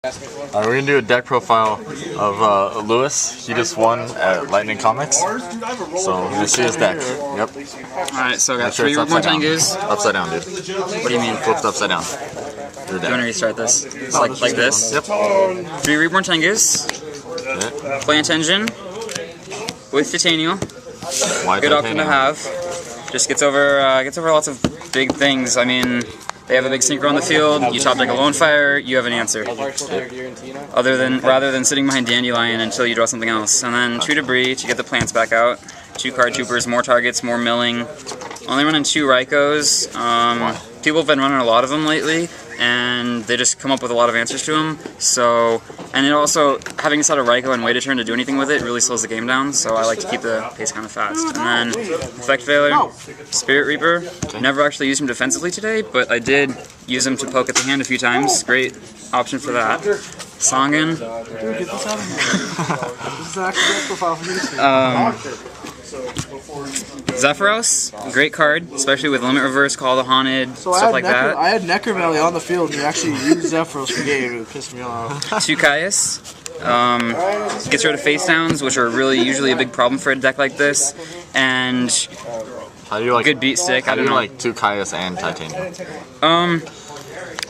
We're gonna do a deck profile of Lewis. He just won at Lightning Comics, so you see his deck. Yep. Alright, so I got three more Tengus. Upside down, dude. What do you mean? Flipped upside down. Do you want to restart this? It's like this? Yep. 3 Reborn Tengus. Yep. Plant Engine. With Titanium. Why Good option to titanium? have. Just gets over lots of big things. I mean, they have a big synchro on the field. You top deck a Lone Fire, you have an answer. Rather than sitting behind Dandelion until you draw something else. And then 2 Debris to get the plants back out. 2 Card Troopers, more targets, more milling. Only running 2 Raikos. People have been running a lot of them lately, and they just come up with a lot of answers to them. So, and it also, having a set of Raiko and wait a turn to do anything with it really slows the game down, so I like to keep the pace kind of fast. And then, Effect Failure, Spirit Reaper. Never actually used him defensively today, but I did use him to poke at the hand a few times. Great option for that. Songen. Dude, get this out of here. This is the actual deck profile for you. Zephyros, great card, especially with Limit Reverse, Call the Haunted, stuff like that. I had Necromelly on the field and you actually used Zephyros for game. It pissed me off. 2 Caius. Gets rid of face downs, which are really usually a big problem for a deck like this. And How do you like? Good beat stick. How I do don't you know. like 2 Caius and Titanium?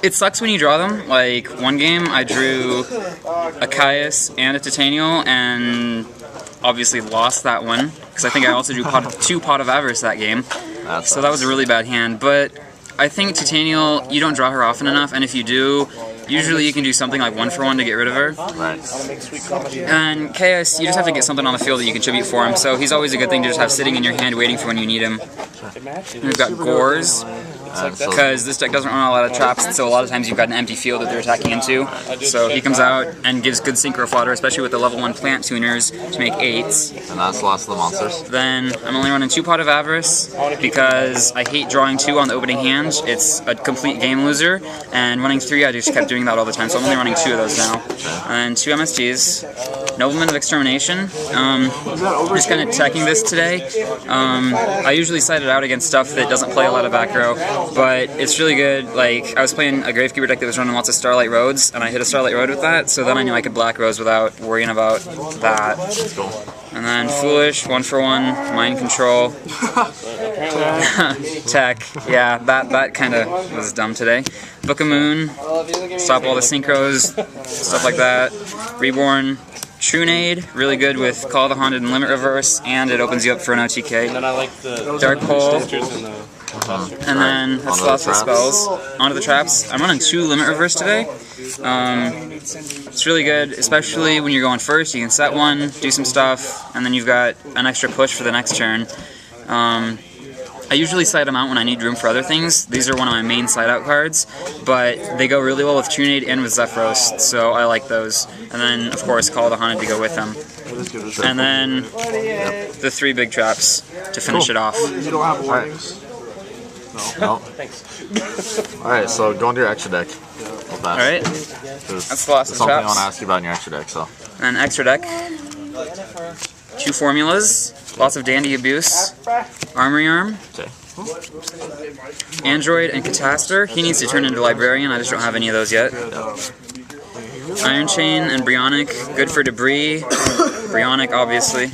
It sucks when you draw them. Like one game, I drew a Caius and a Titanial, and obviously lost that one because I think I also drew 2 Pot of Avarice that game. So that was a really bad hand. But I think Titanial, you don't draw her often enough, and if you do, usually you can do something like 1-for-1 to get rid of her. Right. And Chaos, you just have to get something on the field that you can tribute for him, so he's always a good thing to just have sitting in your hand waiting for when you need him. And we've got Gores, because this deck doesn't run a lot of traps, so a lot of times you've got an empty field that they're attacking into. So he comes out and gives good Synchro Fodder, especially with the level 1 plant tuners to make 8s. And that's the last of the monsters. Then I'm only running 2 Pot of Avarice because I hate drawing 2 on the opening hand. It's a complete game loser, and running 3 I just kept doing that all the time, so I'm only running 2 of those now. And 2 MSGs. Nobleman of Extermination. Just kind of attacking this today. I usually side it out against stuff that doesn't play a lot of back row, but it's really good. Like, I was playing a Gravekeeper deck that was running lots of Starlight Roads, and I hit a Starlight Road with that, so then I knew I could Black Rose without worrying about that. And then Foolish, 1-for-1, Mind Control. Tech, yeah, that kind of was dumb today. Book of Moon, stop all the synchros, stuff like that. Reborn, Trunade, really good with Call the Haunted and Limit Reverse, and it opens you up for an OTK. And then I like the Dark Pole. and And then that's the last of the spells. Onto the traps. I'm running 2 Limit Reverse today. It's really good, especially when you're going first. You can set one, do some stuff, and then you've got an extra push for the next turn. I usually side them out when I need room for other things. These are one of my main side out cards, but they go really well with Trunade and with Zephyros, so I like those. And then, of course, Call the Haunted to go with them. And then the 3 big traps to finish it off. You don't have warnings. No. Alright, so go into your extra deck. Alright, that's the last of the something I traps. want to ask you about in your extra deck, so. And extra deck. 2 formulas, lots of Dandy Abuse, Armory Arm, Okay. Android, and Catastor. He needs to turn into Librarian, I just don't have any of those yet. Iron Chain and Brionic, good for Debris. Brionic, obviously.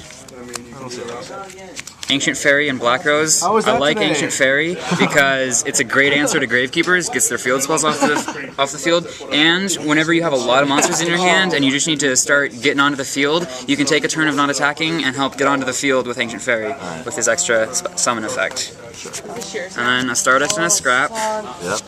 Ancient Fairy and Black Rose. I like today? Ancient Fairy because it's a great answer to Gravekeepers, gets their field spells off the field, and whenever you have a lot of monsters in your hand and you just need to start getting onto the field, you can take a turn of not attacking and help get onto the field with Ancient Fairy with his extra summon effect. And then a Stardust and a Scrap. Yep.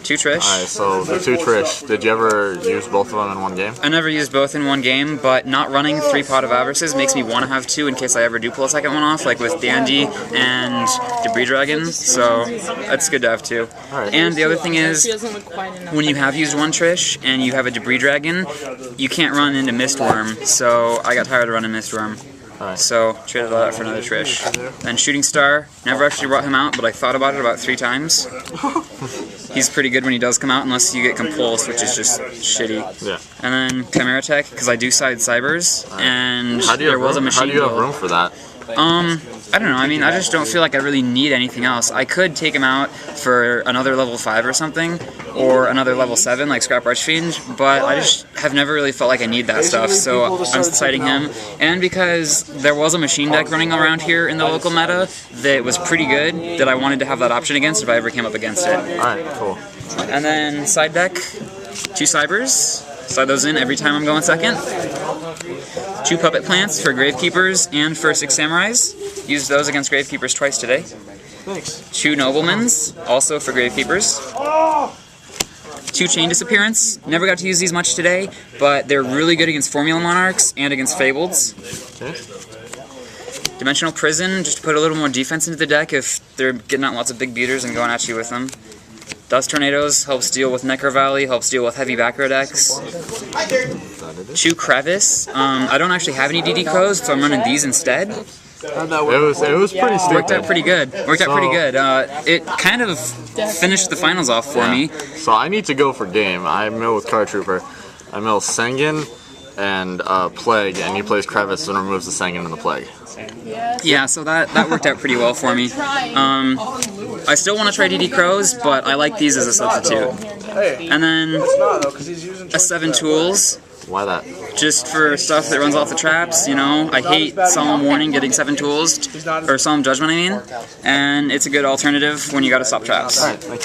2 Trish. Alright, so the 2 Trish, did you ever use both of them in one game? I never used both in one game, but not running 3 Pot of Avarices makes me want to have 2 in case I ever do pull a second one off, like with Dandy and Debris Dragon, so that's good to have 2. And the other thing is, when you have used 1 Trish and you have a Debris Dragon, you can't run into Mistworm, so I got tired of running Mistworm. So, traded that out for another Trish. Then Shooting Star, never actually brought him out, but I thought about it about 3 times. He's pretty good when he does come out, unless you get Compulsed, which is just shitty. Yeah. And then Chimera Tech, because I do side Cybers, and How do you there was a have machine room? How do you have build. room for that? I don't know, I mean, I just don't feel like I really need anything else. I could take him out for another level 5 or something, or another level 7 like Scrap Archfiend, but I just have never really felt like I need that stuff, so I'm deciding him. And because there was a machine deck running around here in the local meta that was pretty good, that I wanted to have that option against if I ever came up against it. Alright, cool. And then side deck, 2 Cybers. Slide those in every time I'm going second. 2 Puppet Plants for Gravekeepers and for 6 Samurais. Used those against Gravekeepers twice today. Thanks. 2 Noblemans, also for Gravekeepers. 2 Chain Disappearance. Never got to use these much today, but they're really good against Formula Monarchs and against Fableds. Okay. Dimensional Prison, just to put a little more defense into the deck if they're getting out lots of big beaters and going at you with them. Dust Tornadoes helps deal with Necro Valley, helps deal with heavy back row decks. 2 Crevice. I don't actually have any DD Crows, so I'm running these instead. How'd that work? It was pretty stupid. Worked out pretty good. It kind of finished the finals off for me. So I need to go for game. I mill with Card Trooper. I mill Sengen and Plague, and he plays Crevice and removes the Sengen and the Plague. Yeah, so that worked out pretty well for me. I still want to try DD Crows, but I like these as a substitute. And then a 7 Tools. Why that? Just for stuff that runs off the traps, you know. I hate Solemn Warning getting 7 Tools, or Solemn Judgment, I mean. And it's a good alternative when you gotta stop traps. Alright, thank you.